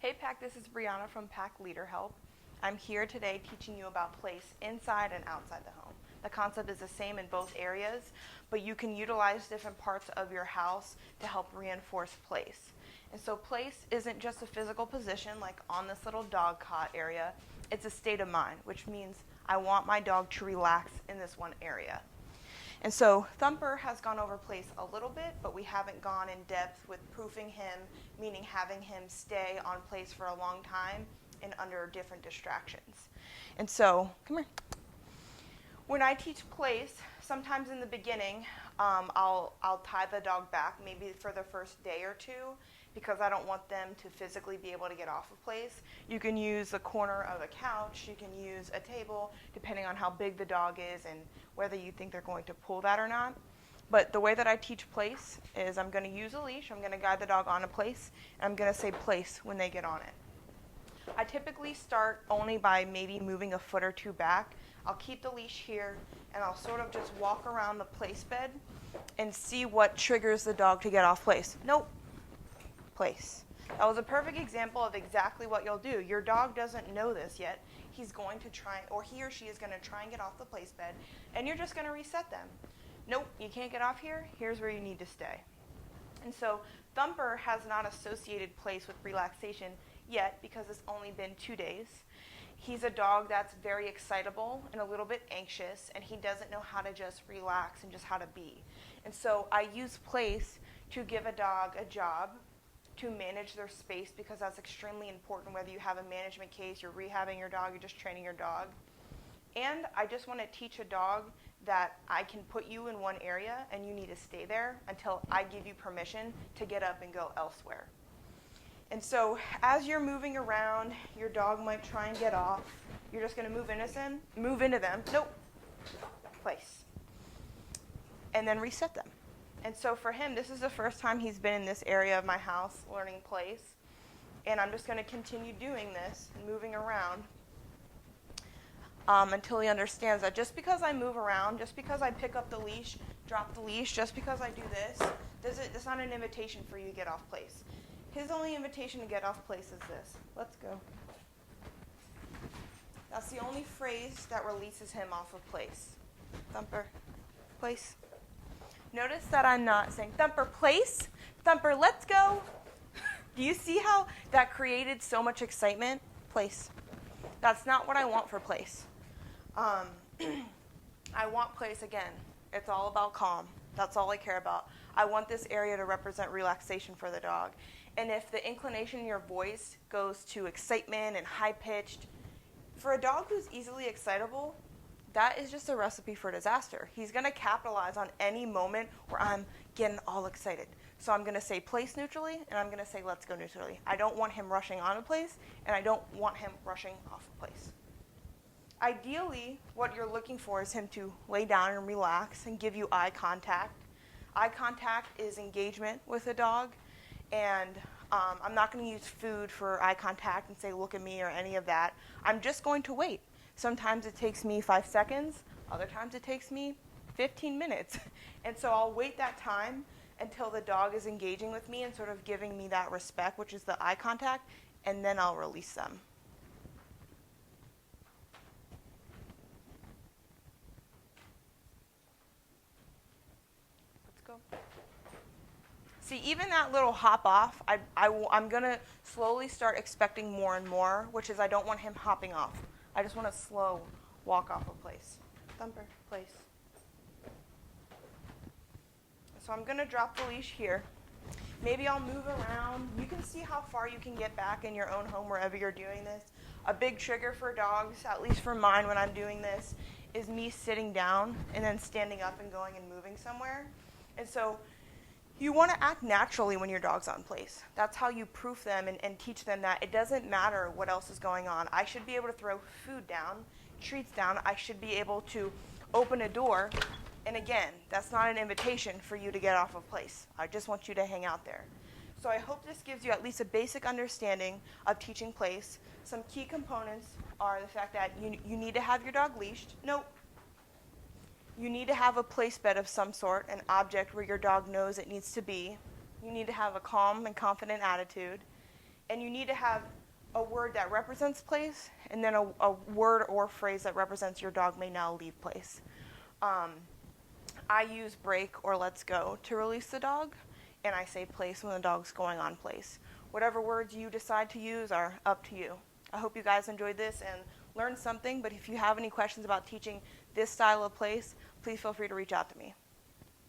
Hey Pack, this is Brianna from Pack Leader Help. I'm here today teaching you about place inside and outside the home. The concept is the same in both areas, but you can utilize different parts of your house to help reinforce place. And so place isn't just a physical position like on this little dog cot area, it's a state of mind, which means I want my dog to relax in this one area. And so Thumper has gone over place a little bit, but we haven't gone in depth with proofing him, meaning having him stay on place for a long time and under different distractions. And so, come here. When I teach place, sometimes in the beginning, I'll tie the dog back, maybe for the first day or two, because I don't want them to physically be able to get off of place. You can use the corner of a couch, you can use a table, depending on how big the dog is and whether you think they're going to pull that or not. But the way that I teach place is I'm going to use a leash, I'm going to guide the dog on a place, and I'm going to say place when they get on it. I typically start only by maybe moving a foot or two back. I'll keep the leash here, and I'll sort of just walk around the place bed and see what triggers the dog to get off place. Nope. Place. That was a perfect example of exactly what you'll do. Your dog doesn't know this yet. He's going to try, or he or she is going to try and get off the place bed, and you're just going to reset them. Nope, you can't get off here. Here's where you need to stay. And so Thumper has not associated place with relaxation yet because it's only been 2 days. He's a dog that's very excitable and a little bit anxious, and he doesn't know how to just relax and just how to be. And so I use place to give a dog a job to manage their space, because that's extremely important whether you have a management case, you're rehabbing your dog, you're just training your dog. And I just want to teach a dog that I can put you in one area and you need to stay there until I give you permission to get up and go elsewhere. And so as you're moving around, your dog might try and get off. You're just going to move into them. Nope. Place. And then reset them. And so for him, this is the first time he's been in this area of my house learning place. And I'm just going to continue doing this and moving around until he understands that just because I move around, just because I pick up the leash, drop the leash, just because I do this, it's not an invitation for you to get off place. His only invitation to get off place is this. Let's go. That's the only phrase that releases him off of place. Thumper, place. Notice that I'm not saying, Thumper, place, Thumper, let's go. Do you see how that created so much excitement? Place. That's not what I want for place. I want place, again, it's all about calm. That's all I care about. I want this area to represent relaxation for the dog. And if the inclination in your voice goes to excitement and high-pitched, for a dog who's easily excitable, that is just a recipe for disaster. He's going to capitalize on any moment where I'm getting all excited. So I'm going to say place neutrally, and I'm going to say let's go neutrally. I don't want him rushing on a place, and I don't want him rushing off a place. Ideally, what you're looking for is him to lay down and relax and give you eye contact. Eye contact is engagement with a dog, and I'm not going to use food for eye contact and say look at me or any of that. I'm just going to wait. Sometimes it takes me 5 seconds. Other times it takes me 15 minutes. And so I'll wait that time until the dog is engaging with me and sort of giving me that respect, which is the eye contact, and then I'll release them. Let's go. See, even that little hop off, I'm going to slowly start expecting more and more, which is I don't want him hopping off. I just want a slow walk off of place. Thumper, place. So I'm going to drop the leash here. Maybe I'll move around. You can see how far you can get back in your own home wherever you're doing this. A big trigger for dogs, at least for mine when I'm doing this, is me sitting down and then standing up and going and moving somewhere. And so you want to act naturally when your dog's on place. That's how you proof them and teach them that it doesn't matter what else is going on. I should be able to throw food down, treats down. I should be able to open a door. And again, that's not an invitation for you to get off of place. I just want you to hang out there. So I hope this gives you at least a basic understanding of teaching place. Some key components are the fact that you need to have your dog leashed. Nope. You need to have a place bed of some sort, an object where your dog knows it needs to be. You need to have a calm and confident attitude. And you need to have a word that represents place, and then a word or phrase that represents your dog may now leave place. I use break or let's go to release the dog, and I say place when the dog's going on place. Whatever words you decide to use are up to you. I hope you guys enjoyed this and learned something, but if you have any questions about teaching this style of place, please feel free to reach out to me.